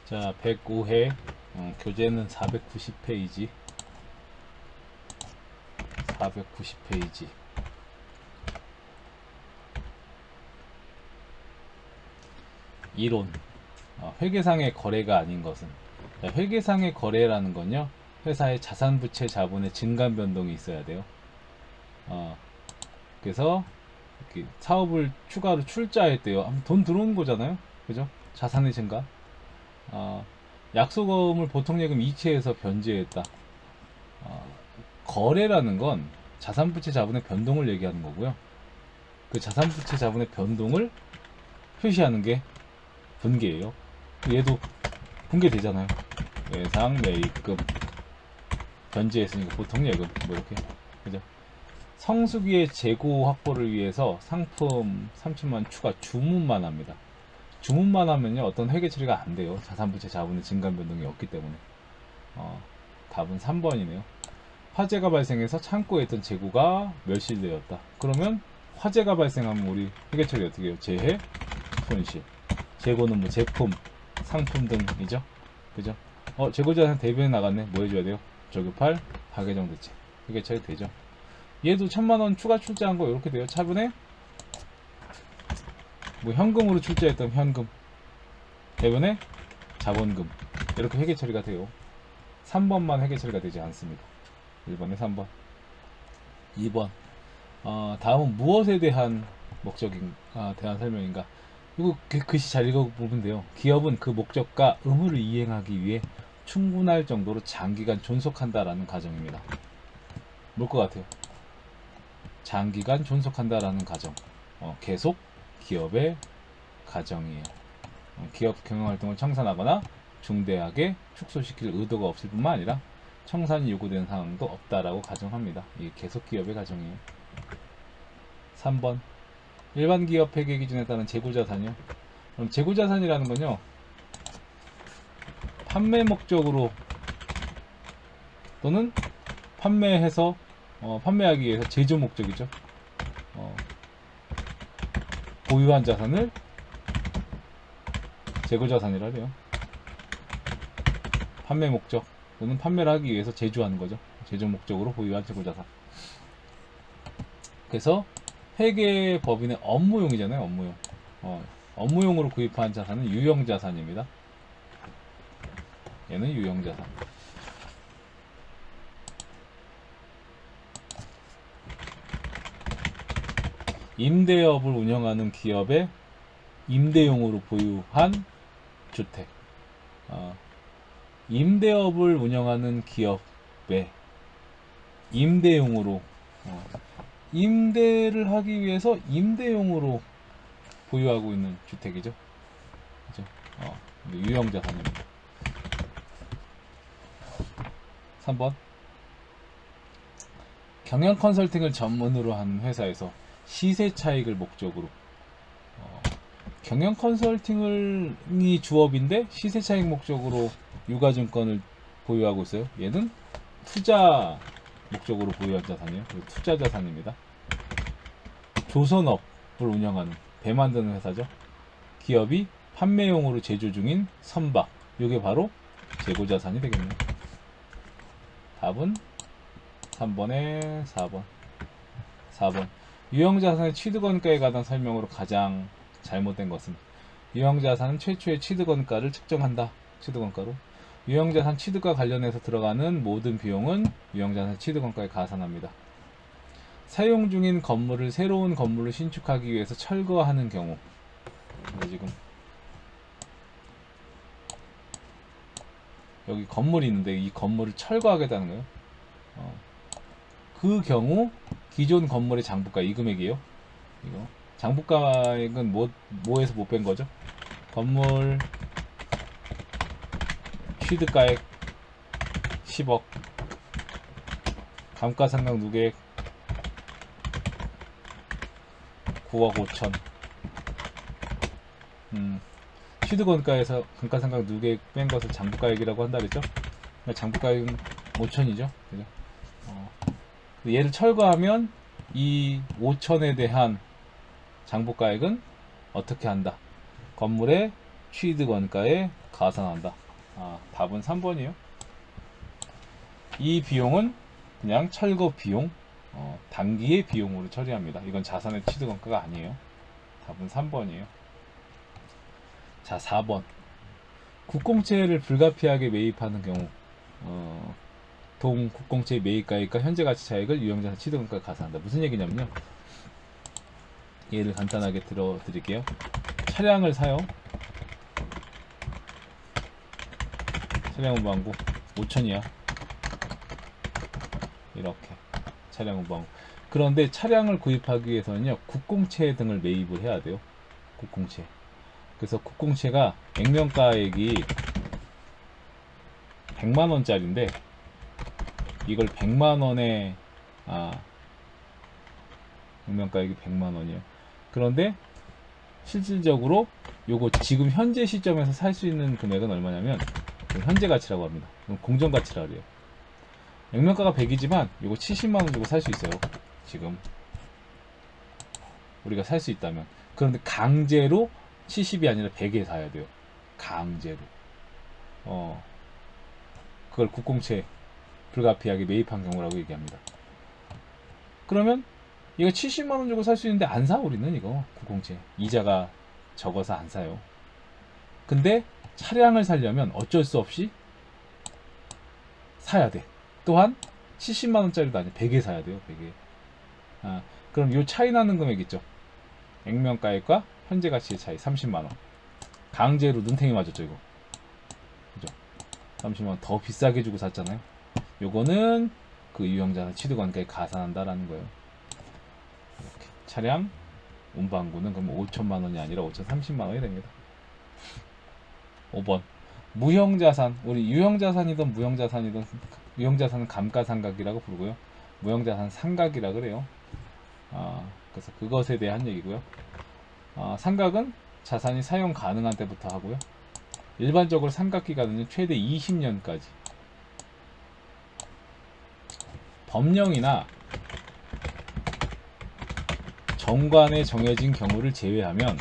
자, 105회 교재는 490페이지 490페이지 이론. 회계상의 거래가 아닌 것은. 자, 회계상의 거래라는 건요, 회사의 자산부채 자본의 증감 변동이 있어야 돼요. 그래서 이렇게 사업을 추가로 출자했대요. 돈 들어오는 거잖아요, 그죠? 자산의 증가. 약소금을 보통예금 이체해서 변제했다. 거래라는 건 자산부채 자본의 변동을 얘기하는 거고요. 그 자산부채 자본의 변동을 표시하는 게 분계예요. 얘도 분계되잖아요. 예상 매입금 변제했으니까 보통예금 뭐 이렇게, 그죠? 성수기의 재고 확보를 위해서 상품 3천만 추가 주문만 합니다. 주문만 하면요, 어떤 회계 처리가 안 돼요. 자산부채 자본의 증감 변동이 없기 때문에. 답은 3번이네요. 화재가 발생해서 창고에 있던 재고가 멸실되었다. 그러면 화재가 발생하면 우리 회계 처리 어떻게 해요? 재해, 손실. 재고는 뭐 제품, 상품 등이죠. 그죠? 재고자산 대변에 나갔네. 뭐 해줘야 돼요? 조급할 파괴정대책. 회계 처리 되죠. 얘도 1000만원 추가 출자한 거 이렇게 돼요. 차분해? 뭐 현금으로 출자했던 현금, 대변에 자본금, 이렇게 회계 처리가 돼요. 3번만 회계 처리가 되지 않습니다. 1번에 3번. 2번. 다음은 무엇에 대한 대한 설명인가? 이거 글씨 잘 읽어보면 돼요. 기업은 그 목적과 의무를 이행하기 위해 충분할 정도로 장기간 존속한다라는 가정입니다. 뭘 것 같아요? 장기간 존속한다라는 가정. 계속 기업의 가정이에요. 기업 경영활동을 청산하거나 중대하게 축소시킬 의도가 없을 뿐만 아니라 청산이 요구되는 상황도 없다라고 가정합니다. 이게 계속 기업의 가정이에요. 3번. 일반 기업 회계 기준에 따른 재고자산이요. 그럼 재고자산이라는 건요, 판매 목적으로 또는 판매해서 판매하기 위해서 제조 목적이죠. 보유한 자산을 재고자산이라 해요. 판매 목적 또는 판매를 하기 위해서 제조하는 거죠. 제조 목적으로 보유한 재고자산. 그래서 회계법인의 업무용이잖아요. 업무용. 업무용으로 구입한 자산은 유형자산입니다. 얘는 유형자산. 임대업을 운영하는 기업의 임대용으로 보유한 주택. 임대업을 운영하는 기업의 임대용으로, 임대를 하기 위해서 임대용으로 보유하고 있는 주택이죠. 그죠? 유형자산입니다. 3번. 경영 컨설팅을 전문으로 하는 회사에서 시세 차익을 목적으로, 경영 컨설팅이 주업인데 시세 차익 목적으로 유가증권을 보유하고 있어요. 얘는 투자 목적으로 보유한 자산이에요. 투자 자산입니다. 조선업을 운영하는, 배 만드는 회사죠. 기업이 판매용으로 제조 중인 선박, 이게 바로 재고자산이 되겠네요. 답은 3번에 4번. 4번. 유형자산의 취득원가에 관한 설명으로 가장 잘못된 것은, 유형자산은 최초의 취득원가를 측정한다. 취득원가로. 유형자산 취득과 관련해서 들어가는 모든 비용은 유형자산 취득원가에 가산합니다. 사용 중인 건물을 새로운 건물로 신축하기 위해서 철거하는 경우, 지금 여기 건물이 있는데 이 건물을 철거하겠다는 거예요. 그 경우 기존 건물의 장부가 이 금액이에요. 이거 장부가액은 뭐에서 못 뺀 거죠? 건물 취득가액 10억, 감가상각 누계액 9억 5천. 취득원가에서 감가상각 누계액 뺀 것을 장부가액이라고 한다 그랬죠? 장부가액은 5천이죠. 그죠? 얘를 철거하면 이 5천에 대한 장부가액은 어떻게 한다? 건물의 취득원가에 가산한다. 답은 3번이에요. 이 비용은 그냥 철거 비용, 단기의 비용으로 처리합니다. 이건 자산의 취득원가가 아니에요. 답은 3번이에요. 자, 4번. 국공채를 불가피하게 매입하는 경우, 동 국공채 매입가액과 현재 가치 차익을 유형자산 취득원가에 가산한다. 무슨 얘기냐면요. 예를 간단하게 들어드릴게요. 차량을 사요. 차량 운반고 5천이야. 이렇게 차량 운반고. 그런데 차량을 구입하기 위해서는요, 국공채 등을 매입을 해야 돼요. 국공채. 그래서 국공채가 액면가액이 100만원짜리인데 이걸 100만원에 액면가액이 100만원이에요. 그런데 실질적으로 요거 지금 현재 시점에서 살 수 있는 금액은 얼마냐면 현재 가치라고 합니다. 공정 가치라고 해요. 액면가가 100이지만 요거 70만원 주고 살 수 있어요. 지금 우리가 살 수 있다면. 그런데 강제로 70이 아니라 100에 사야 돼요. 강제로. 그걸 국공채 불가피하게 매입한 경우라고 얘기합니다. 그러면 이거 70만원 주고 살 수 있는데 안 사, 우리는 이거 국공채. 이자가 적어서 안 사요. 근데 차량을 사려면 어쩔 수 없이 사야 돼. 또한 70만원짜리도 아니야. 100에 사야 돼요. 100에. 그럼 요 차이 나는 금액 있죠. 액면가액과 현재 가치의 차이 30만원. 강제로 눈탱이 맞았죠 이거. 그죠? 30만원 더 비싸게 주고 샀잖아요. 요거는 그 유형자산 취득원가에 가산한다라는 거예요. 이렇게. 차량 운반구는 그럼 5천만원이 아니라 5,030만원이 됩니다. 5번. 무형자산. 우리 유형자산이든 무형자산이든, 유형자산은 감가상각이라고 부르고요. 무형자산 상각이라 그래요. 그래서 그것에 대한 얘기고요. 상각은 자산이 사용 가능한 때부터 하고요. 일반적으로 상각기간은 최대 20년까지. 법령이나 정관에 정해진 경우를 제외하면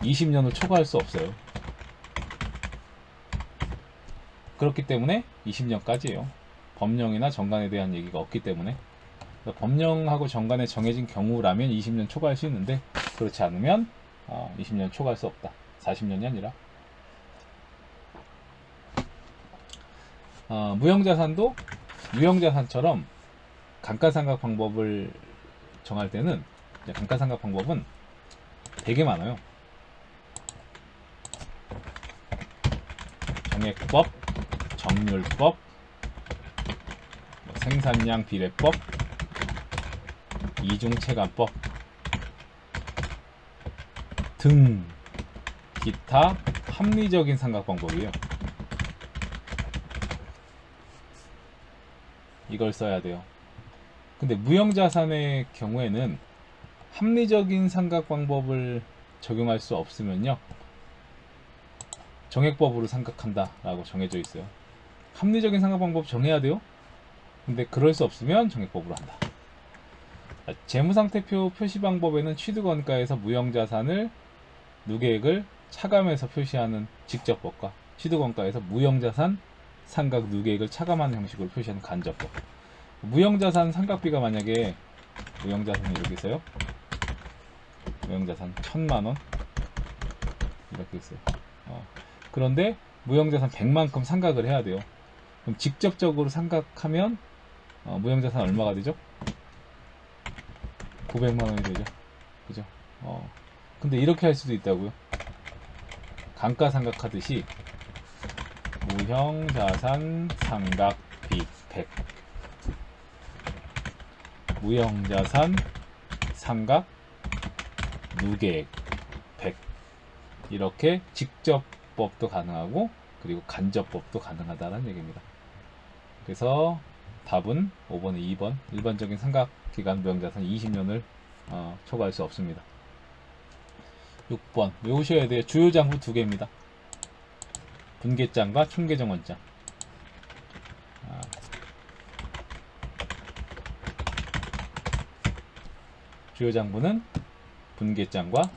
20년을 초과할 수 없어요. 그렇기 때문에 20년까지예요. 법령이나 정관에 대한 얘기가 없기 때문에. 법령하고 정관에 정해진 경우라면 20년 초과할 수 있는데, 그렇지 않으면 20년 초과할 수 없다. 40년이 아니라. 무형자산도 유형자산처럼 감가상각 방법을 정할 때는, 감가상각 방법은 되게 많아요. 정액법, 정률법, 생산량 비례법, 이중체감법 등 기타 합리적인 상각 방법이에요. 이걸 써야 돼요. 근데 무형자산의 경우에는 합리적인 상각 방법을 적용할 수 없으면요, 정액법으로 상각한다 라고 정해져 있어요. 합리적인 상각 방법 정해야 돼요. 근데 그럴 수 없으면 정액법으로 한다. 재무상태표 표시 방법에는 취득원가에서 무형자산을 누계액을 차감해서 표시하는 직접법과 취득원가에서 무형자산 상각 누계액을 차감하는 형식으로 표시하는 간접법. 무형자산 상각비가 만약에, 무형자산이 이렇게 있어요. 무형자산 1000만원 이렇게 있어요. 그런데 무형자산 100만큼 상각을 해야 돼요. 그럼 직접적으로 상각하면 무형자산 얼마가 되죠? 900만원이 되죠. 그죠? 근데 이렇게 할 수도 있다고요. 감가상각하듯이 무형자산 상각비 100, 무형자산 상각 누계액 100, 이렇게 직접법도 가능하고 그리고 간접법도 가능하다는 얘기입니다. 그래서 답은 5번에 2번. 일반적인 상각기간 무형자산 20년을 초과할 수 없습니다. 6번 외우셔야 돼요. 주요장부 2개입니다. 분계장과 총계정원장. 주요 장부는 분계장과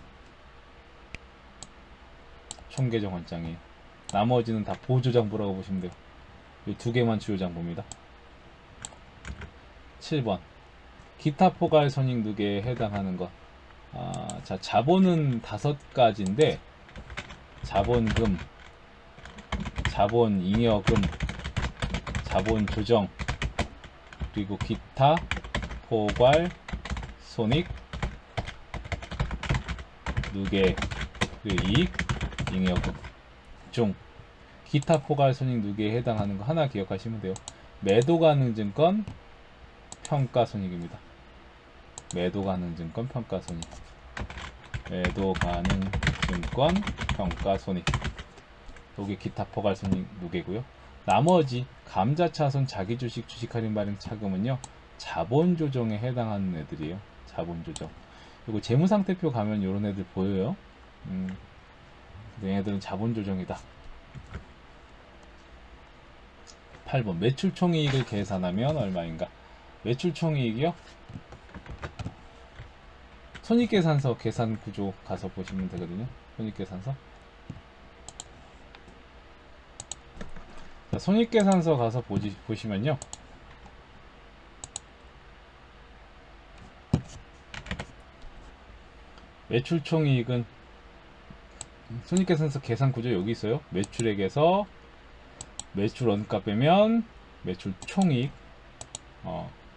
총계정원장이에요. 나머지는 다 보조장부라고 보시면 돼요. 이 두 개만 주요 장부입니다. 7번 기타 포괄 손익 누계에 해당하는 것. 자, 자본은 5가지인데 자본금, 자본잉여금, 자본조정, 그리고 기타 포괄 손익 누계, 그리고 이익, 잉여금 중 기타 포괄 손익 누계에 해당하는 거 하나 기억하시면 돼요. 매도 가능 증권 평가 손익입니다. 매도 가능 증권 평가 손익. 매도 가능 증권 평가 손익. 여기 기타 포괄 손익 누계고요. 나머지 감자차손 자기주식 주식 할인 발행 차금은요. 자본 조정에 해당하는 애들이에요. 자본 조정. 그리고 재무상태표 가면 이런 애들 보여요. 얘네들은 자본 조정이다. 8번 매출 총이익을 계산하면 얼마인가? 매출 총이익이요? 손익계산서 계산 구조 가서 보시면 되거든요. 손익계산서. 자, 손익계산서 가서 보시면요. 매출 총이익은 손익계산서 계산 구조 여기 있어요. 매출액에서 매출 원가 빼면 매출 총이익.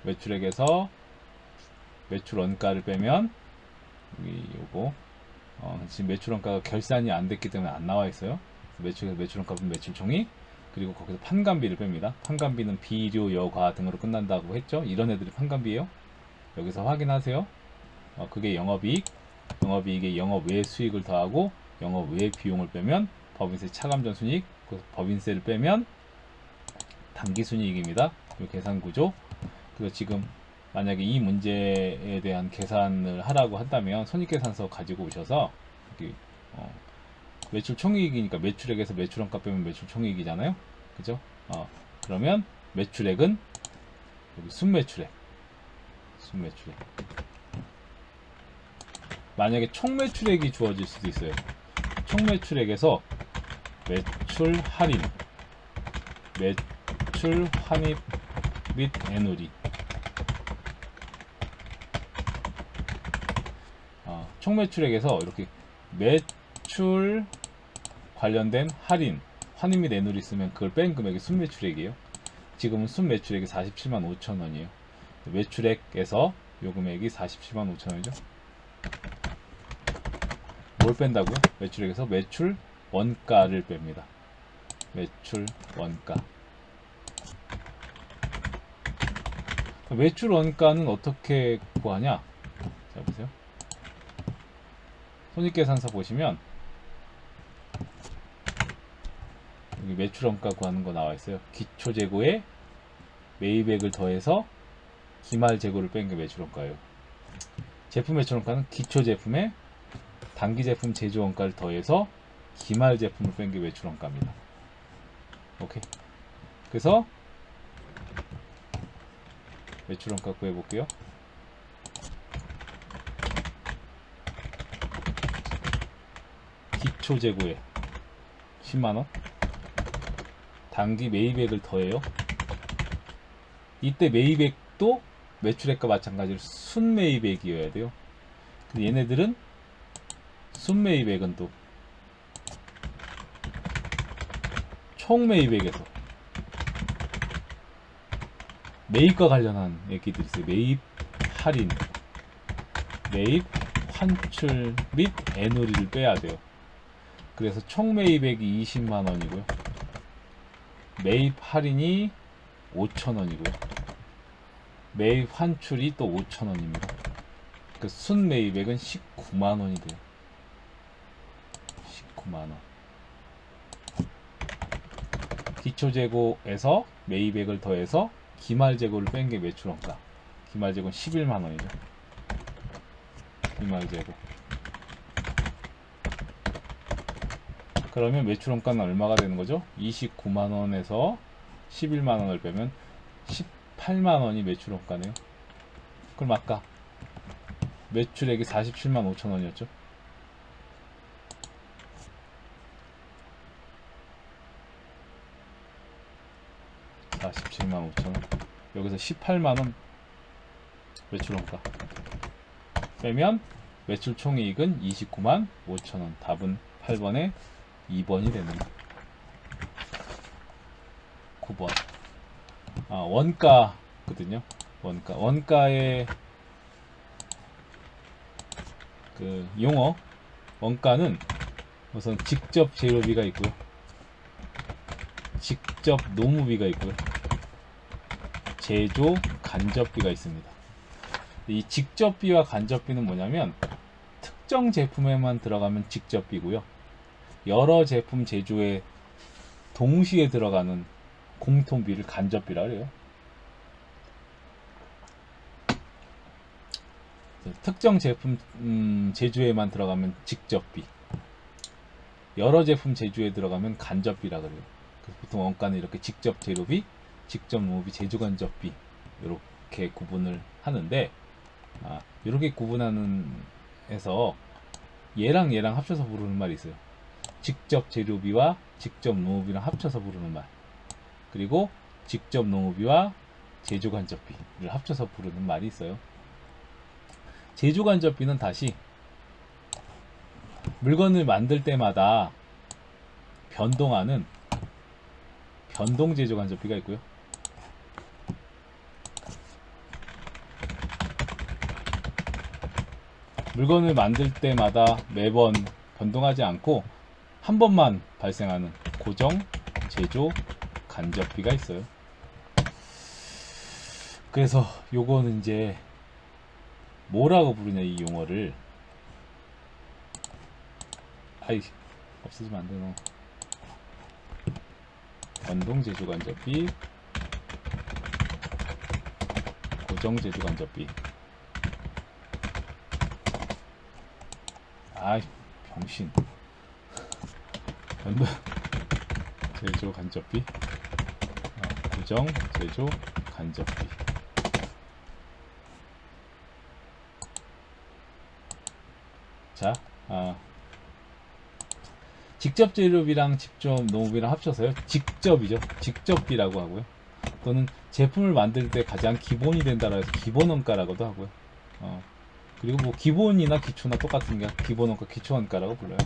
매출액에서 매출 원가를 빼면 여기 요거 지금 매출 원가가 결산이 안 됐기 때문에 안 나와 있어요. 매출 원가 빼면 매출 총이익. 그리고 거기서 판관비를 뺍니다. 판관비는 비료, 여과 등으로 끝난다고 했죠. 이런 애들이 판관비예요. 여기서 확인하세요. 그게 영업이익. 영업이익에 영업외 수익을 더하고 영업외 비용을 빼면 법인세 차감전 순이익. 법인세를 빼면 당기순이익입니다. 이 계산구조. 그래서 지금 만약에 이 문제에 대한 계산을 하라고 한다면 손익계산서 가지고 오셔서 여기 매출 총이익이니까 매출액에서 매출원가 빼면 매출 총이익이잖아요. 그죠? 그러면 매출액은 여기 순매출액. 순매출액. 만약에 총매출액이 주어질 수도 있어요. 총매출액에서 매출 할인, 매출 환입 및 애누리. 총매출액에서 이렇게 매출 관련된 할인, 환입 및 애누리 있으면 그걸 뺀 금액이 순매출액이에요. 지금은 순매출액이 47만 5천 원이에요. 매출액에서 요 금액이 47만 5천 원이죠. 뭘 뺀다고요? 매출액에서 매출 원가를 뺍니다. 매출 원가. 매출 원가는 어떻게 구하냐? 자, 보세요. 손익계산서 보시면 여기 매출 원가 구하는 거 나와 있어요. 기초 재고에 매입액을 더해서 기말 재고를 뺀 게 매출 원가예요. 제품 매출 원가는 기초 제품에 단기 제품 제조 원가를 더해서 기말 제품을 뺀 게 매출 원가입니다. 오케이. 그래서 매출 원가 구해 볼게요. 기초 재고에 10만원, 단기 매입액을 더해요. 이때 매입액도 매출액과 마찬가지로 순매입액이어야 돼요. 근데 얘네들은 순매입액은 또 총매입액에서 매입과 관련한 얘기들이 있어요. 매입 할인, 매입 환출 및 애누리를 빼야 돼요. 그래서 총매입액이 20만원이고요. 매입 할인이 5천원이고요. 매입 환출이 또 5천원입니다. 그 순매입액은 19만원이 돼요. 19만원. 기초재고에서 매입액을 더해서 기말재고를 뺀 게 매출원가. 기말재고는 11만원이죠. 기말재고. 그러면 매출원가는 얼마가 되는 거죠? 29만원에서 11만원을 빼면 18만원이 매출원가네요. 그럼 아까 매출액이 47만 5천 원이었죠. 여기서 18만원 매출 원가 빼면 매출 총이익은 29만 5천원. 답은 8번에 2번이 됩니다. 9번. 원가거든요. 원가의 그 용어, 원가는 우선 직접 재료비가 있고요, 직접 노무비가 있고요, 제조 간접비가 있습니다. 이 직접비와 간접비는 뭐냐면 특정 제품에만 들어가면 직접비고요, 여러 제품 제조에 동시에 들어가는 공통비를 간접비라 그래요. 특정 제품 제조에만 들어가면 직접비, 여러 제품 제조에 들어가면 간접비라 그래요. 그래서 보통 원가는 이렇게 직접 재료비, 직접 노무비, 제조 간접비 이렇게 구분을 하는데, 이렇게 구분하는 해서 얘랑 합쳐서 부르는 말이 있어요. 직접 재료비와 직접 노무비랑 합쳐서 부르는 말, 그리고 직접 노무비와 제조 간접비를 합쳐서 부르는 말이 있어요. 제조 간접비는 다시 물건을 만들 때마다 변동하는 변동 제조 간접비가 있고요, 물건을 만들 때마다 매번 변동하지 않고 한 번만 발생하는 고정 제조 간접비가 있어요. 그래서 요거는 이제 뭐라고 부르냐, 이 용어를. 없애지면 안 되노. 변동 제조 간접비, 고정 제조 간접비. 병신. 변동 제조 간접비, 고정 제조 간접비. 자, 직접 재료비랑 직접 노무비랑 합쳐서요, 직접이죠. 직접비라고 하고요. 또는 제품을 만들 때 가장 기본이 된다라 해서 기본 원가라고도 하고요. 그리고 뭐 기본이나 기초나 똑같은 게 기본 원가, 기초 원가라고 불러요.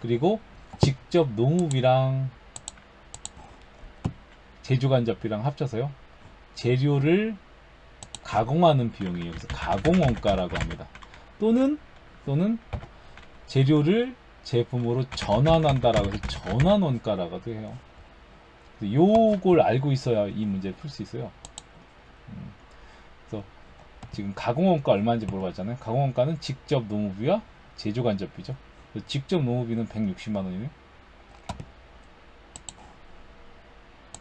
그리고 직접 노무비랑 제조 간접비랑 합쳐서요, 재료를 가공하는 비용이에요. 그래서 가공 원가라고 합니다. 또는 재료를 제품으로 전환한다라고 해서 전환 원가라고도 해요. 요걸 알고 있어야 이 문제를 풀 수 있어요. 그래서 지금 가공 원가 얼마인지 물어봤잖아요. 가공 원가는 직접 노무비와 제조 간접비죠. 직접 노무비는 160만 원이네요.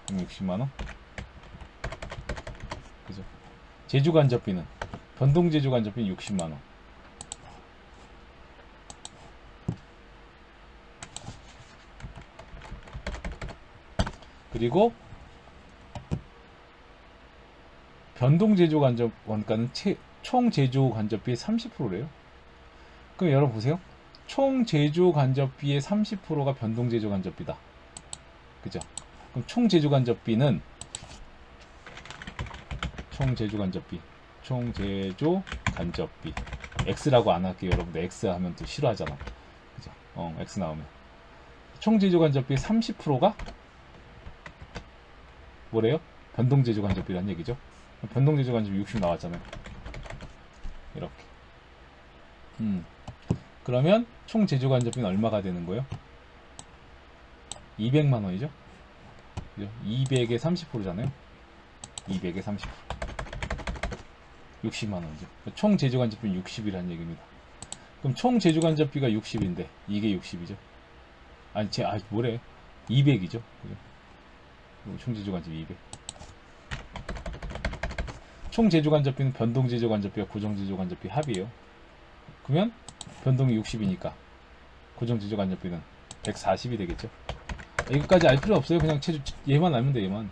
160만 원. 그죠? 제조 간접비는, 변동 제조 간접비는 60만 원. 그리고 변동 제조 간접 원가는 총 제조 간접비의 30%래요. 그럼 여러분 보세요. 총 제조 간접비의 30%가 변동 제조 간접비다. 그죠? 그럼 총 제조 간접비는 총 제조 간접비 X라고 안 할게요. 여러분들 X 하면 또 싫어하잖아. 그죠? X 나오면 총 제조 간접비의 30%가 뭐래요? 변동 제조 간접비라는 얘기죠. 변동 제조 간접비 60 나왔잖아요. 이렇게. 그러면 총 제조 간접비는 얼마가 되는 거예요? 200만 원이죠. 그죠? 200의 30%잖아요. 200의 30%. 60만 원이죠. 총 제조 간접비는 60이라는 얘기입니다. 그럼 총 제조 간접비가 60인데 이게 60이죠. 뭐래? 200이죠. 그죠? 총 제조 간접비 200. 총 제조 간접비는 변동 제조 간접비와 고정 제조 간접비 합이에요. 그러면 변동이 60이니까 고정 제조 간접비는 140이 되겠죠. 이거까지 알 필요 없어요. 그냥 얘만 알면 돼. 얘만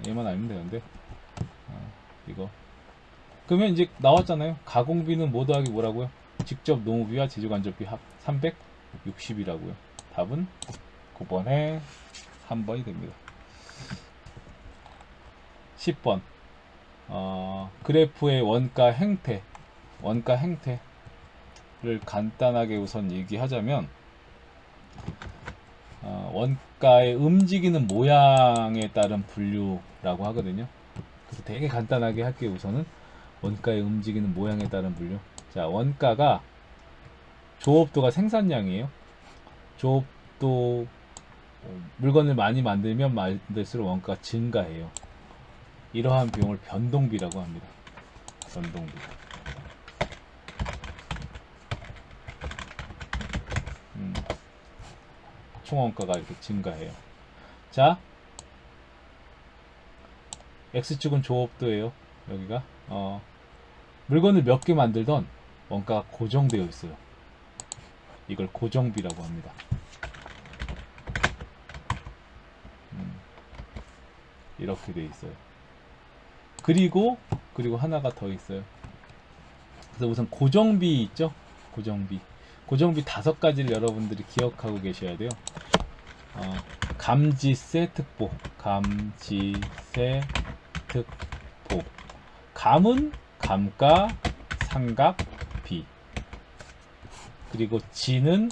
알면 되는데, 이거 그러면 이제 나왔잖아요. 가공비는 뭐 더하기 뭐라고요? 직접 노무비와 제조간접비 합 360이라고요. 답은 9번에 3번이 됩니다. 10번 그래프의 원가 행태를 간단하게 우선 얘기하자면 원가의 움직이는 모양에 따른 분류라고 하거든요. 그래서 되게 간단하게 할게요. 우선은 원가의 움직이는 모양에 따른 분류. 자, 원가가 조업도가 생산량이에요. 조업도 물건을 많이 만들면 만들수록 원가가 증가해요. 이러한 비용을 변동비라고 합니다. 변동비. 총원가가 이렇게 증가해요. 자, X축은 조업도예요. 여기가 물건을 몇 개 만들던 원가가 고정되어 있어요. 이걸 고정비라고 합니다. 이렇게 되어 있어요. 그리고 하나가 더 있어요. 그래서 우선 고정비 있죠? 고정비 5가지를 여러분들이 기억하고 계셔야 돼요. 감지세, 특보. 감지세, 특보. 감은 감가, 상각, 비. 그리고 지는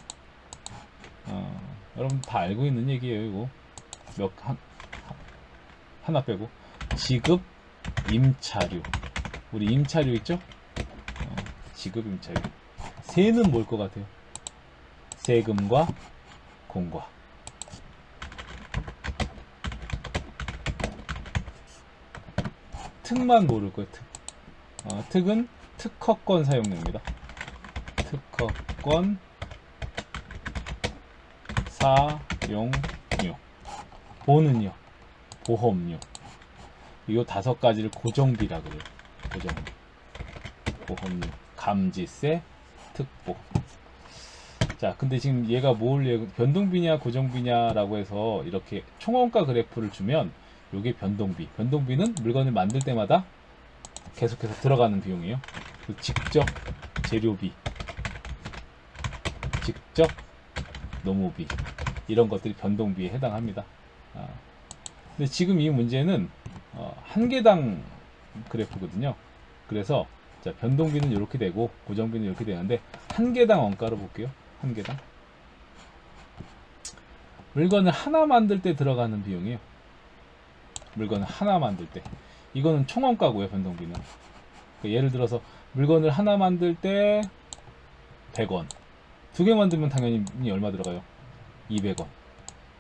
여러분 다 알고 있는 얘기예요. 이거 하나 빼고 지급, 임차료. 우리 임차료 있죠? 지급, 임차료. 세는 뭘 것 같아요? 세금과 공과. 특만 모를 거예요. 특은 특허권 사용료입니다. 특허권 사용료. 보는요, 보험료. 이 5가지를 고정비라 그래요. 고정비. 보험료, 감지세, 특보. 자, 근데 지금 얘가 변동비냐 고정비냐라고 해서 이렇게 총원가 그래프를 주면 요게 변동비. 변동비는 물건을 만들 때마다 계속해서 들어가는 비용이에요. 직접 재료비, 직접 노무비, 이런 것들이 변동비에 해당합니다. 근데 지금 이 문제는 한 개당 그래프거든요. 그래서 자, 변동비는 이렇게 되고 고정비는 이렇게 되는데 한 개당 원가로 볼게요. 한 개당 물건을 하나 만들 때 들어가는 비용이에요. 물건을 하나 만들 때. 이거는 총원가고요. 변동비는. 그러니까 예를 들어서 물건을 하나 만들 때 100원. 2개 만들면 당연히 얼마 들어가요? 200원.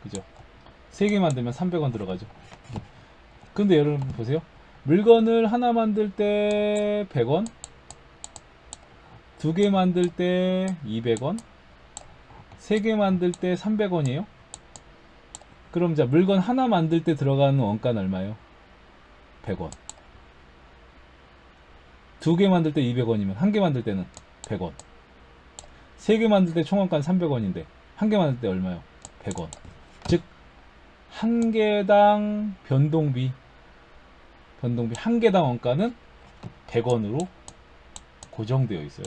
그죠? 3개 만들면 300원 들어가죠. 근데 여러분 보세요. 물건을 하나 만들 때 100원, 2개 만들 때 200원, 3개 만들 때 300원이에요. 그럼 자, 물건 하나 만들 때 들어가는 원가는 얼마예요? 100원. 2개 만들 때 200원이면 한 개 만들 때는 100원. 3개 만들 때 총원가는 300원인데 한 개 만들 때 얼마요? 100원. 즉 한 개당 변동비 한 개당 원가는 100원으로 고정되어 있어요.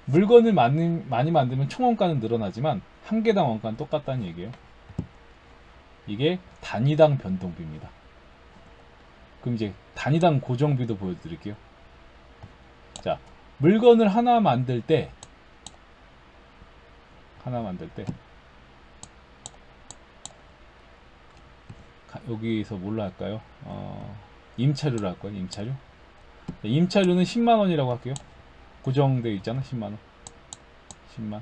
물건을 많이 만들면 총원가는 늘어나지만 한 개당 원가는 똑같다는 얘기예요. 이게 단위당 변동비입니다. 그럼 이제 단위당 고정비도 보여드릴게요. 자, 물건을 하나 만들 때 여기서 뭘로 할까요? 임차료로 할 거예요. 임차료는 10만원이라고 할게요. 고정되어 있잖아. 10만원. 10만.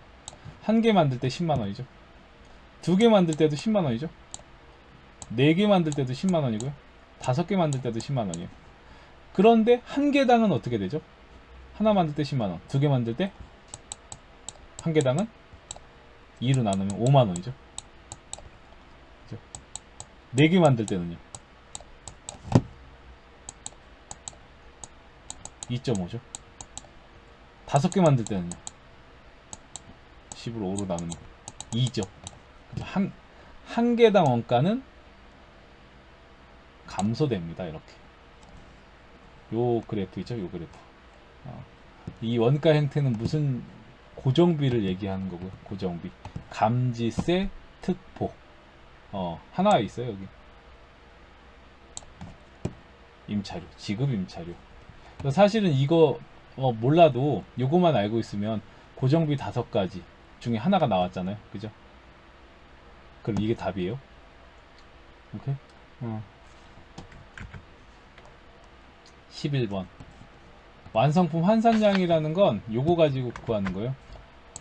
한 개 만들 때 10만원이죠. 2개 만들 때도 10만원이죠. 4개 만들 때도 10만원이고요. 5개 만들 때도 10만원이에요. 그런데 한 개당은 어떻게 되죠? 하나 만들 때 10만원. 2개 만들 때 한 개당은 2로 나누면 5만원이죠. 4개 만들 때는요 2.5죠 5개 만들 때는요 10을 5로 나누면 2죠. 한 개당 원가는 감소됩니다. 이렇게 요 그래프 있죠? 요 그래프. 이 원가 행태는 무슨 고정비를 얘기하는 거고요. 고정비. 감지세, 특보. 하나 있어요, 여기. 임차료, 지급 임차료. 사실은 이거 몰라도 요거만 알고 있으면 고정비 5가지 중에 하나가 나왔잖아요. 그죠? 그럼 이게 답이에요. 오케이? 11번. 완성품 환산량이라는 건 요거 가지고 구하는 거예요.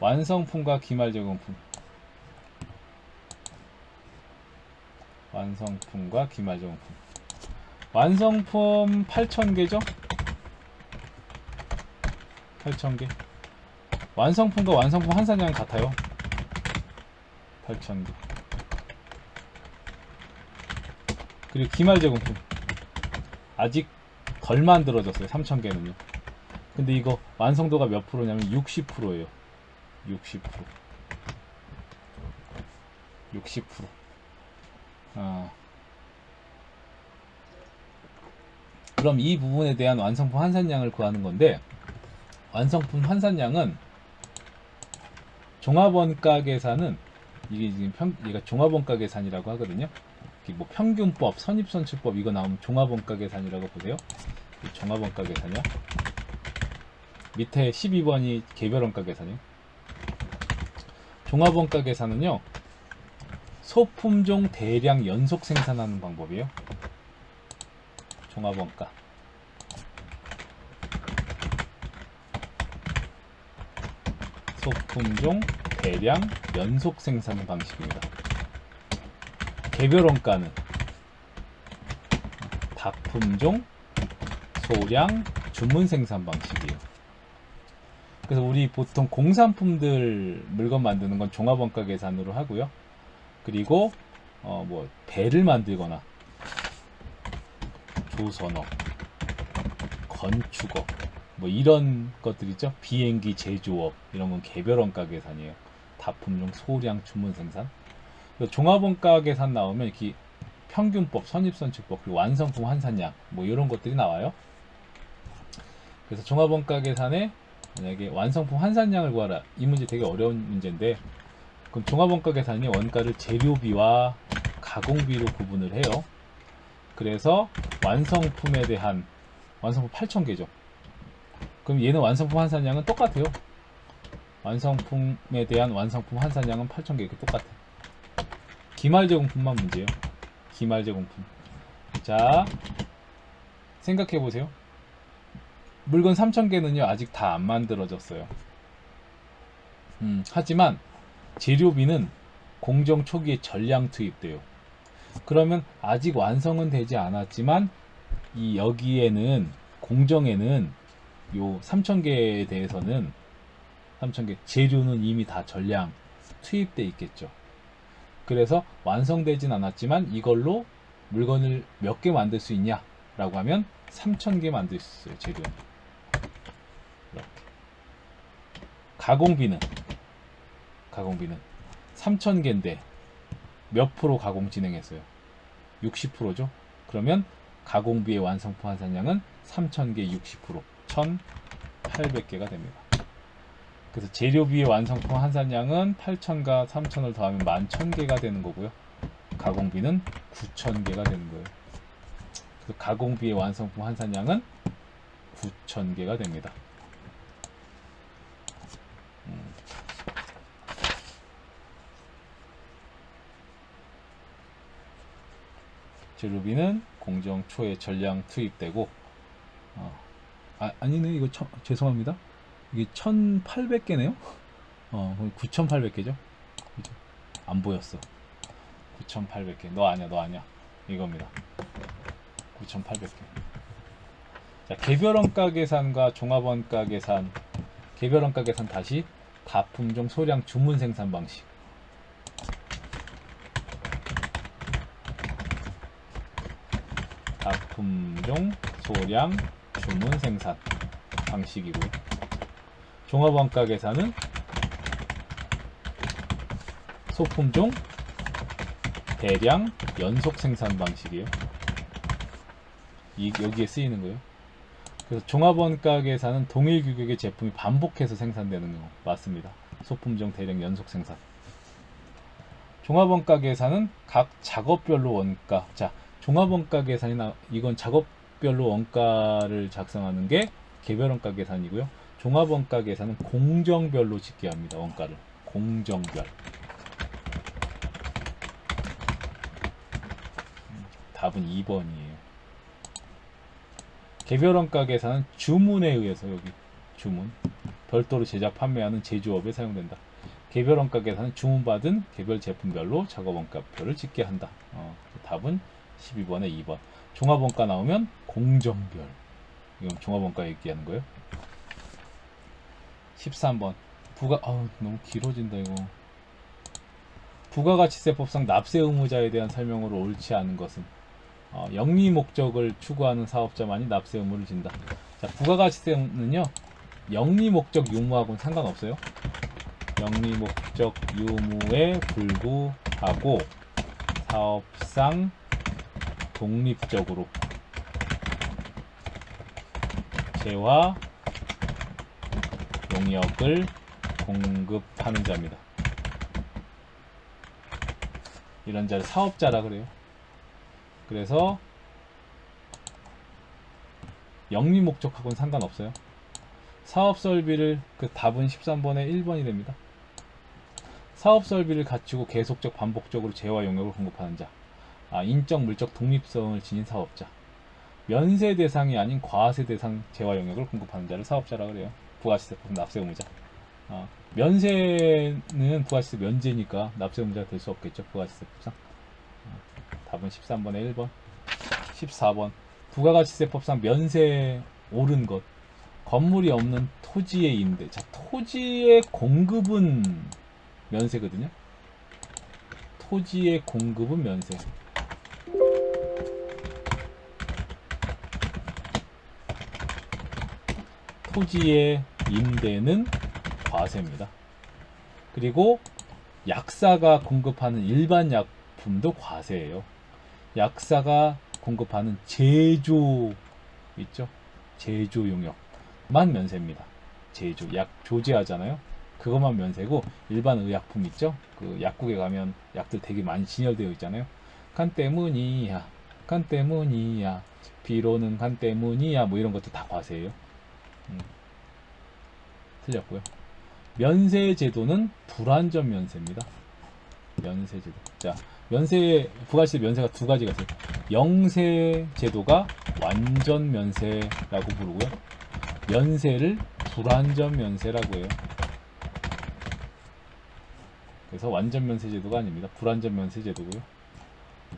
완성품과 기말제공품. 완성품과 기말제공품. 완성품 8,000개죠? 8,000개. 완성품과 완성품 환산량은 같아요. 8,000개. 그리고 기말제공품. 아직 덜 만들어졌어요. 3,000개는요. 근데 이거 완성도가 몇 프로냐면 60%예요. 60%. 60%. 그럼 이 부분에 대한 완성품 환산량을 구하는 건데, 완성품 환산량은 종합원가 계산은 이게 지금 얘가 종합원가 계산이라고 하거든요. 뭐 평균법, 선입선출법 이거 나오면 종합원가 계산이라고 보세요. 종합원가 계산이야. 밑에 12번이 개별원가 계산이에요. 종합원가 계산은요, 소품종 대량 연속 생산하는 방법이에요. 종합원가. 소품종 대량 연속 생산 방식입니다. 개별원가는 다품종 소량 주문 생산 방식이에요. 그래서 우리 보통 공산품들 물건 만드는 건 종합원가 계산으로 하고요. 그리고 뭐 배를 만들거나 조선업, 건축업 뭐 이런 것들 있죠. 비행기 제조업 이런 건 개별원가 계산이에요. 다품종 소량 주문 생산. 종합원가 계산 나오면 이렇게 평균법, 선입선출법, 그리고 완성품 환산량 뭐 이런 것들이 나와요. 그래서 종합원가 계산에 만약에 완성품 환산량을 구하라, 이 문제 되게 어려운 문제인데, 그럼 종합원가 계산이 원가를 재료비와 가공비로 구분을 해요. 그래서 완성품에 대한 완성품 8,000개죠. 그럼 얘는 완성품 환산량은 똑같아요. 완성품에 대한 완성품 환산량은 8,000개 이렇게 똑같아. 기말제공품만 문제예요. 기말제공품. 자, 생각해보세요. 물건 3,000개는요 아직 다 안 만들어졌어요. 하지만 재료비는 공정 초기에 전량 투입돼요. 그러면 아직 완성은 되지 않았지만 여기에는 공정에는 요 3,000개에 대해서는 3,000개 재료는 이미 다 전량 투입돼 있겠죠. 그래서 완성되진 않았지만 이걸로 물건을 몇 개 만들 수 있냐 라고 하면 3,000개 만들 수 있어요. 재료는 이렇게. 가공비는 3,000개인데 몇 프로 가공 진행했어요? 60%죠. 그러면 가공비의 완성품 환산량은 3,000개 60%, 1,800개가 됩니다. 그래서 재료비의 완성품 환산량은 8,000과 3,000을 더하면 11,000개가 되는 거고요. 가공비는 9,000개가 되는 거예요. 그래서 가공비의 완성품 환산량은 9,000개가 됩니다. 재료비는 공정 초에 전량 투입되고, 아니네, 이거 죄송합니다. 이게 1,800개네요? 9,800개죠? 그죠? 안 보였어. 9,800개. 너 아니야. 이겁니다. 9,800개. 자, 개별원가 계산과 종합원가 계산. 개별원가 계산 다시 다품종 소량 주문 생산 방식. 다품종 소량 주문 생산 방식이고요. 종합원가 계산은 소품종 대량 연속 생산 방식이에요. 여기에 쓰이는 거예요. 그래서 종합원가 계산은 동일 규격의 제품이 반복해서 생산되는 거 맞습니다. 소품종 대량 연속 생산. 종합원가 계산은 각 작업별로 원가. 자, 종합원가 계산이나 이건 작업별로 원가를 작성하는 게 개별원가 계산이고요. 종합원가 계산은 공정별로 짓게 합니다. 원가를 공정별. 답은 2번이에요. 개별원가 계산은 주문에 의해서 여기 주문 별도로 제작 판매하는 제조업에 사용된다. 개별원가 계산은 주문받은 개별 제품별로 작업원가표를 찍게 한다. 답은 12번에 2번. 종합원가 나오면 공정별. 이건 종합원가 얘기하는 거예요. 13번. 너무 길어진다 이거. 부가가치세법상 납세 의무자에 대한 설명으로 옳지 않은 것은 영리 목적을 추구하는 사업자만이 납세 의무를 진다. 자, 부가가치세는요, 영리 목적 유무하고는 상관없어요. 영리 목적 유무에 불구하고 사업상 독립적으로 재화 용역을 공급하는 자입니다. 이런 자를 사업자라 그래요. 그래서 영리 목적하고는 상관없어요. 사업설비를 답은 13번에 1번이 됩니다. 사업설비를 갖추고 계속적 반복적으로 재화 용역을 공급하는 자. 인적 물적 독립성을 지닌 사업자. 면세 대상이 아닌 과세 대상 재화 용역을 공급하는 자를 사업자라 그래요. 부가시세법 납세 의무자. 면세는 부가시세 면제니까 납세 의무자가 될 수 없겠죠. 부가시세법상. 답은 13번에 1번. 14번. 부가가치세법상 면세 옳은 것. 건물이 없는 토지의 임대. 자, 토지의 공급은 면세거든요. 토지의 공급은 면세. 토지의 임대는 과세입니다. 그리고 약사가 공급하는 일반 약품도 과세예요. 약사가 공급하는 제조 있죠? 제조 용역만 면세입니다. 제조, 약 조제하잖아요. 그것만 면세고 일반 의약품 있죠? 그 약국에 가면 약들 되게 많이 진열되어 있잖아요. 간 때문이야, 간 때문이야, 비로는 간 때문이야, 뭐 이런 것도 다 과세예요. 틀렸고요. 면세 제도는 불완전 면세입니다. 면세 제도. 자, 부가시세 면세가 두 가지가 있어요. 영세 제도가 완전 면세라고 부르고요. 면세를 불완전 면세라고 해요. 그래서 완전 면세 제도가 아닙니다. 불완전 면세 제도고요.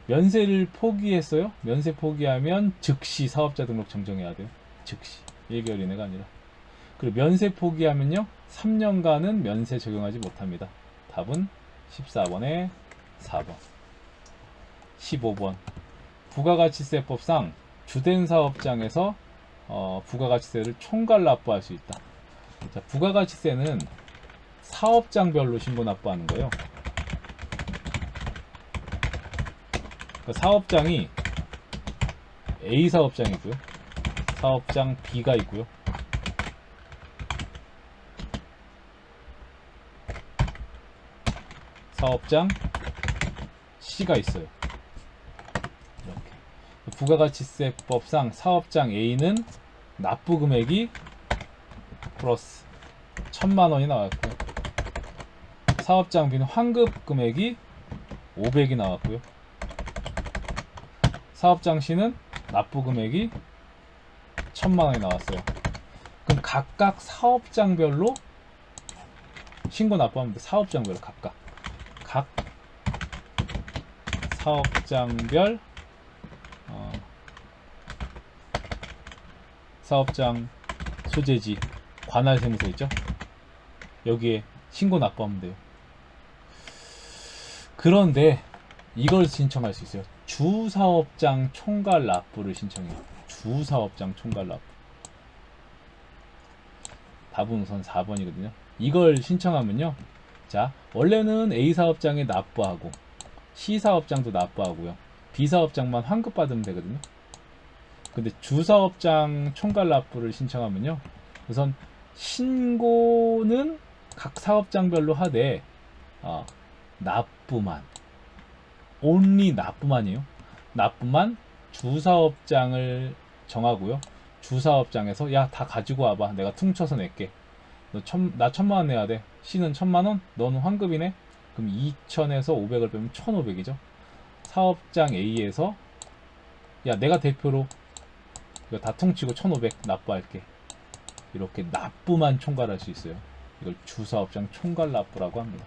면세를 포기했어요. 면세 포기하면 즉시 사업자 등록 정정해야 돼요. 즉시. 1개월 이내가 아니라. 그리고 면세 포기하면요, 3년간은 면세 적용하지 못합니다. 답은 14번에 4번. 15번. 부가가치세법상 주된 사업장에서 부가가치세를 총괄 납부할 수 있다. 자, 부가가치세는 사업장별로 신고 납부하는 거예요. 그러니까 사업장이 A 사업장이고요. 사업장 B가 있고요. 사업장 C가 있어요. 이렇게. 부가가치세법상 사업장 A는 납부 금액이 플러스 1000만원이 나왔고요. 사업장 B는 환급 금액이 500이 나왔고요. 사업장 C는 납부 금액이 1000만원이 나왔어요. 그럼 각각 사업장별로 신고 납부하면 돼. 사업장별로 각각. 각 사업장별 사업장 소재지 관할 세무서 있죠? 여기에 신고 납부하면 돼요. 그런데 이걸 신청할 수 있어요. 주사업장 총괄 납부를 신청해요. 주사업장 총괄 납부. 답은 우선 4번이거든요. 이걸 신청하면요, 자, 원래는 A 사업장에 납부하고 C 사업장도 납부하고요, B 사업장만 환급받으면 되거든요. 근데 주사업장 총괄 납부를 신청하면요, 우선 신고는 각 사업장별로 하되 납부만, only 납부만이에요. 납부만 주사업장을 정하고요. 주사업장에서 야, 다 가지고 와봐, 내가 퉁쳐서 낼게. 나 1,000만원 내야 돼. C는 1,000만원, 너는 환급이네. 그럼 2,000에서 500을 빼면 1,500이죠. 사업장 A에서 야, 내가 대표로 이거 다 퉁치고 1,500 납부할게. 이렇게 납부만 총괄할 수 있어요. 이걸 주사업장 총괄 납부라고 합니다.